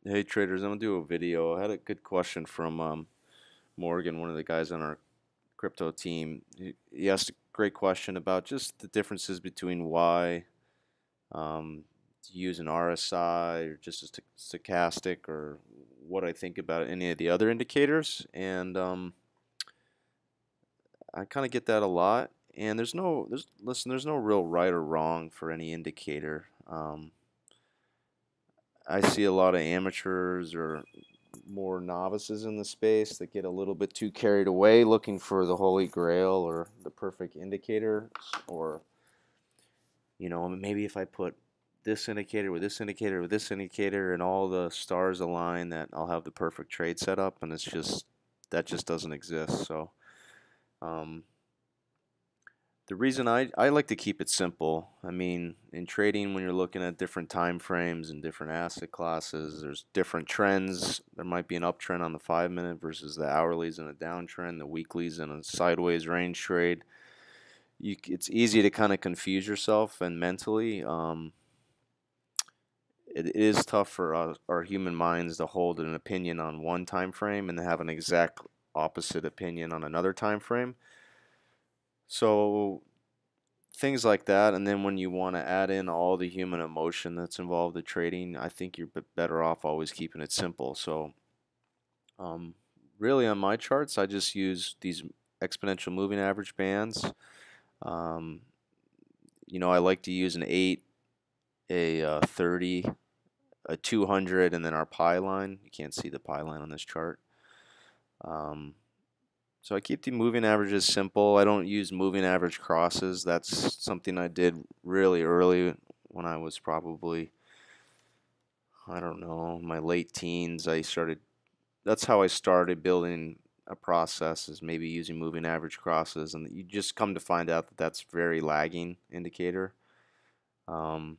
Hey traders, I'm gonna do a video. I had a good question from Morgan, one of the guys on our crypto team. He asked a great question about just the differences between why to use an RSI or just a stochastic, or what I think about any of the other indicators. And I kind of get that a lot. And there's no real right or wrong for any indicator. I see a lot of amateurs or more novices in the space that get a little bit too carried away looking for the holy grail or the perfect indicator, or maybe if I put this indicator with this indicator with this indicator and all the stars align, that I'll have the perfect trade setup, and that just doesn't exist. So um, the reason I like to keep it simple, I mean, in trading, when you're looking at different time frames and different asset classes, there's different trends. There might be an uptrend on the 5 minute versus the hourlies and a downtrend, the weeklies and a sideways range trade. It's easy to kind of confuse yourself, and mentally, it is tough for our human minds to hold an opinion on one time frame and have an exact opposite opinion on another time frame. So things like that, and then when you want to add in all the human emotion that's involved in trading, I think you're better off always keeping it simple. So um, really on my charts, I just use these exponential moving average bands. um, I like to use an 8, a 30, a 200, and then our pi line. You can't see the pi line on this chart. um, So I keep the moving averages simple. I don't use moving average crosses. That's something I did really early when I was probably, I don't know, my late teens. That's how I started building a process, is maybe using moving average crosses. And you just come to find out that that's very lagging indicator. Um,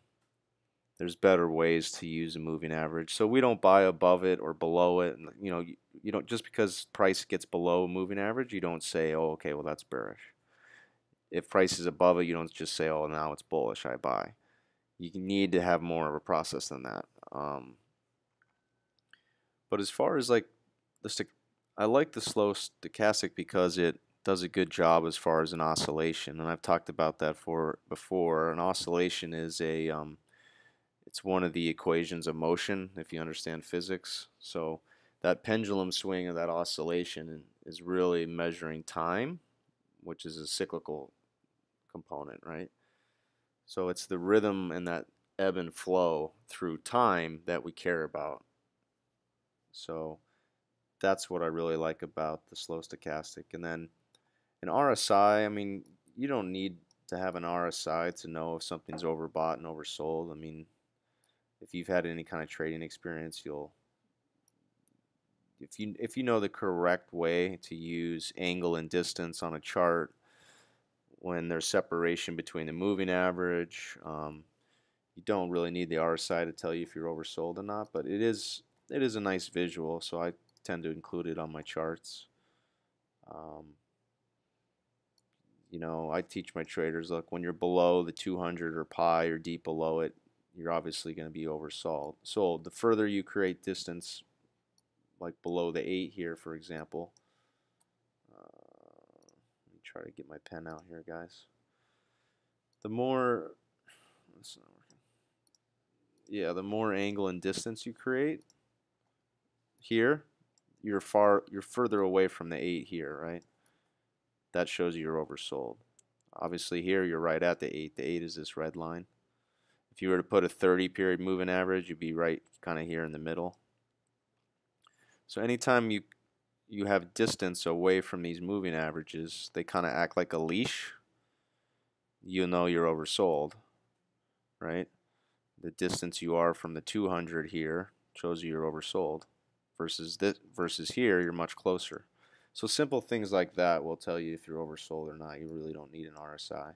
there's better ways to use a moving average. So we don't buy above it or below it. And, you don't, just because price gets below a moving average, you don't say, oh, okay, well, that's bearish. If price is above it, you don't just say, oh, now it's bullish, I buy. You need to have more of a process than that. But as far as like I like the slow stochastic because it does a good job as far as an oscillation, and I've talked about that before. An oscillation is it's one of the equations of motion, if you understand physics. So that pendulum swing of that oscillation is really measuring time, which is a cyclical component, right? So it's the rhythm and that ebb and flow through time that we care about. So that's what I really like about the slow stochastic. And then an RSI, I mean, you don't need to have an RSI to know if something's overbought and oversold. I mean, if you've had any kind of trading experience, if you know the correct way to use angle and distance on a chart when there's separation between the moving average, you don't really need the RSI to tell you if you're oversold or not, but it is a nice visual, so I tend to include it on my charts. Um, I teach my traders, look, when you're below the 200 or pi or deep below it, you're obviously going to be oversold. So the further you create distance, like below the 8 here, for example. Let me try to get my pen out here, guys. The more, yeah, the more angle and distance you create here, you're further away from the 8 here, right? That shows you you're oversold. Obviously here you're right at the 8. The 8 is this red line. If you were to put a 30 period moving average, you'd be right kind of here in the middle. So anytime you have distance away from these moving averages, they kind of act like a leash. You know you're oversold, right? The distance you are from the 200 here shows you you're oversold, versus here you're much closer. So simple things like that will tell you if you're oversold or not. You really don't need an RSI.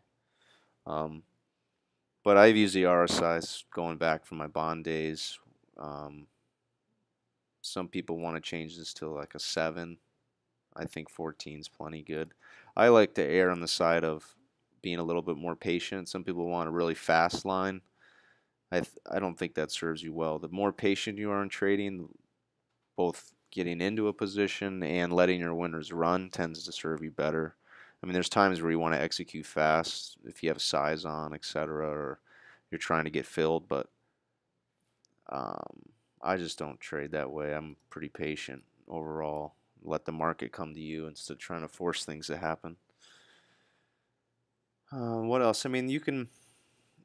But I've used the RSIs going back from my bond days. Some people want to change this to like a 7. I think 14 is plenty good. I like to err on the side of being a little bit more patient. Some people want a really fast line. I don't think that serves you well. The more patient you are in trading, both getting into a position and letting your winners run tends to serve you better. I mean, there's times where you want to execute fast if you have size on, etc., or you're trying to get filled, but I just don't trade that way. I'm pretty patient overall. Let the market come to you instead of trying to force things to happen. What else? I mean,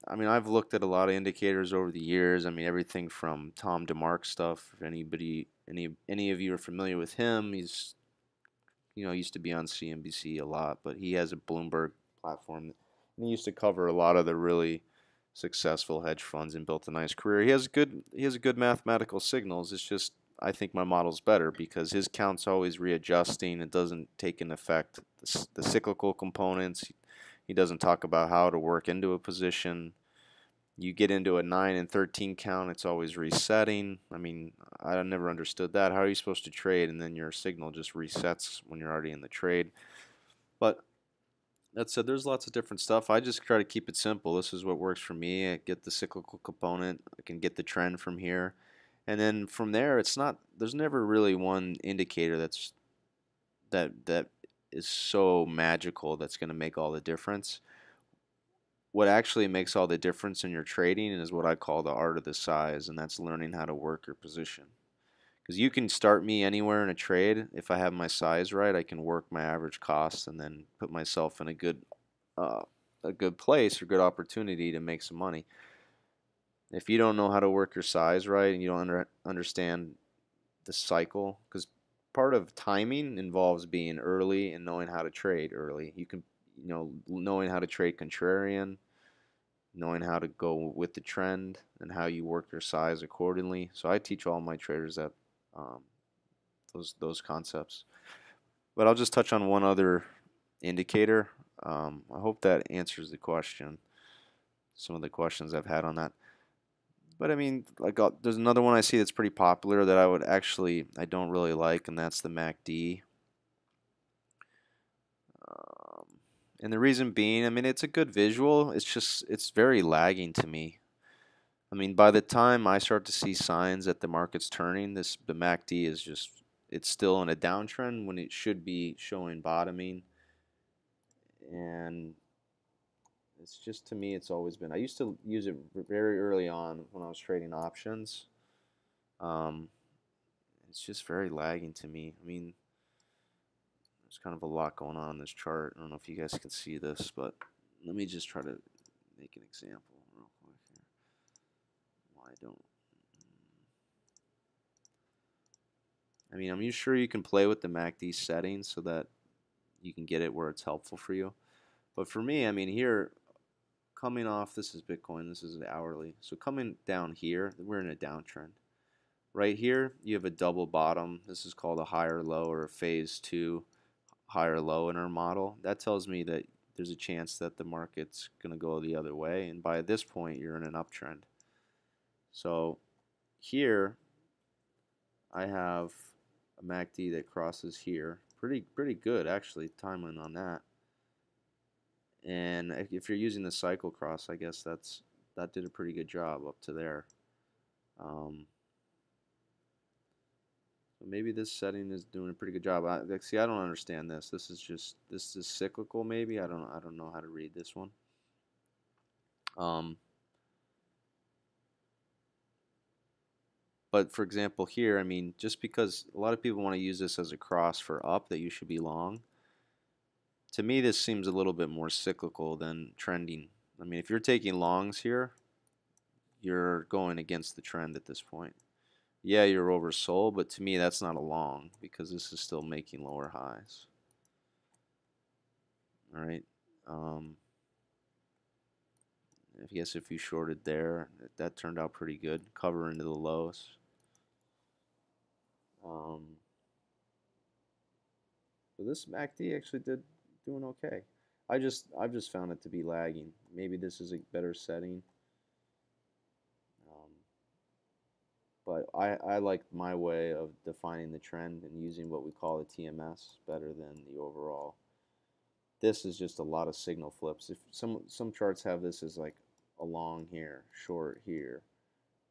I've looked at a lot of indicators over the years. I mean, everything from Tom DeMark stuff. If any of you are familiar with him, he's used to be on CNBC a lot, but he has a Bloomberg platform, and he used to cover a lot of the really successful hedge funds and built a nice career. He has good mathematical signals. It's just I think my model's better because his count's always readjusting. It doesn't take into effect the cyclical components. He doesn't talk about how to work into a position. You get into a 9 and 13 count, it's always resetting. I mean, I never understood that. How are you supposed to trade and then your signal just resets when you're already in the trade? But that said, there's lots of different stuff. I just try to keep it simple. This is what works for me. I get the cyclical component. I can get the trend from here. And then from there, there's never really one indicator that is so magical that's going to make all the difference. What actually makes all the difference in your trading is what I call the art of the size, and that's learning how to work your position. Because you can start me anywhere in a trade. If I have my size right, I can work my average cost and then put myself in a good place or good opportunity to make some money. If you don't know how to work your size right and you don't understand the cycle, because part of timing involves being early and knowing how to trade early. Knowing how to trade contrarian, knowing how to go with the trend, and how you work your size accordingly. So I teach all my traders that um, those concepts. But I'll just touch on one other indicator. I hope that answers the question. Some of the questions I've had on that. But I mean, there's another one I see that's pretty popular that I don't really like, and that's the MACD. And the reason being, I mean, it's a good visual. It's very lagging to me. I mean, by the time I start to see signs that the market's turning, the MACD it's still in a downtrend when it should be showing bottoming. And it's just, to me, it's always been. I used to use it very early on when I was trading options. Um, it's just very lagging to me. I mean, there's kind of a lot going on in this chart. I don't know if you guys can see this, but let me just try to make an example real quick here. Why don't I mean, I'm sure you can play with the MACD settings so that you can get it where it's helpful for you. But for me, I mean, here, coming off, this is Bitcoin, this is an hourly. So coming down here, we're in a downtrend. Right here, you have a double bottom. This is called a higher low or a phase 2 higher low in our model. That tells me that there's a chance that the market's going to go the other way. And by this point, you're in an uptrend. So here, I have a MACD that crosses here. Pretty good, actually, timeline on that. And if you're using the cycle cross, I guess that did a pretty good job up to there. So maybe this setting is doing a pretty good job. See, I don't understand this. This is cyclical. Maybe I don't know how to read this one. But for example, here, I mean, just because a lot of people want to use this as a cross for up, that you should be long. To me, this seems a little bit more cyclical than trending. I mean, if you're taking longs here, you're going against the trend at this point. Yeah, you're oversold, but to me, that's not a long because this is still making lower highs. All right. I guess if you shorted there, that turned out pretty good. Cover into the lows. So this MACD actually doing okay. I've just found it to be lagging. Maybe this is a better setting. But I like my way of defining the trend and using what we call the TMS better than the overall. This is just a lot of signal flips. If some charts have this as like along here, short here.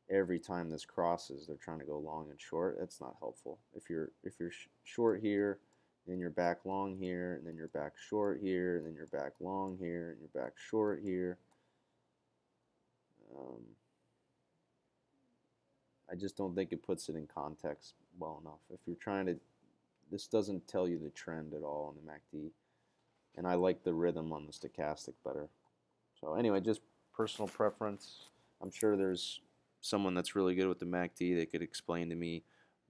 Every time this crosses, they're trying to go long and short. That's not helpful. If you're short here, then you're back long here, and then you're back short here, and then you're back long here, and you're back short here. Um, I just don't think it puts it in context well enough. If you're trying to, this doesn't tell you the trend at all on the MACD, and I like the rhythm on the stochastic better. So anyway, just personal preference. I'm sure there's someone that's really good with the MACD that could explain to me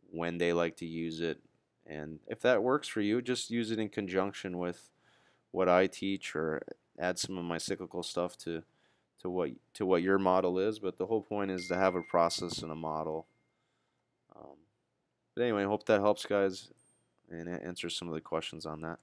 when they like to use it, and if that works for you, just use it in conjunction with what I teach, or add some of my cyclical stuff to what your model is. But the whole point is to have a process and a model. Um, but anyway, I hope that helps, guys, and answers some of the questions on that.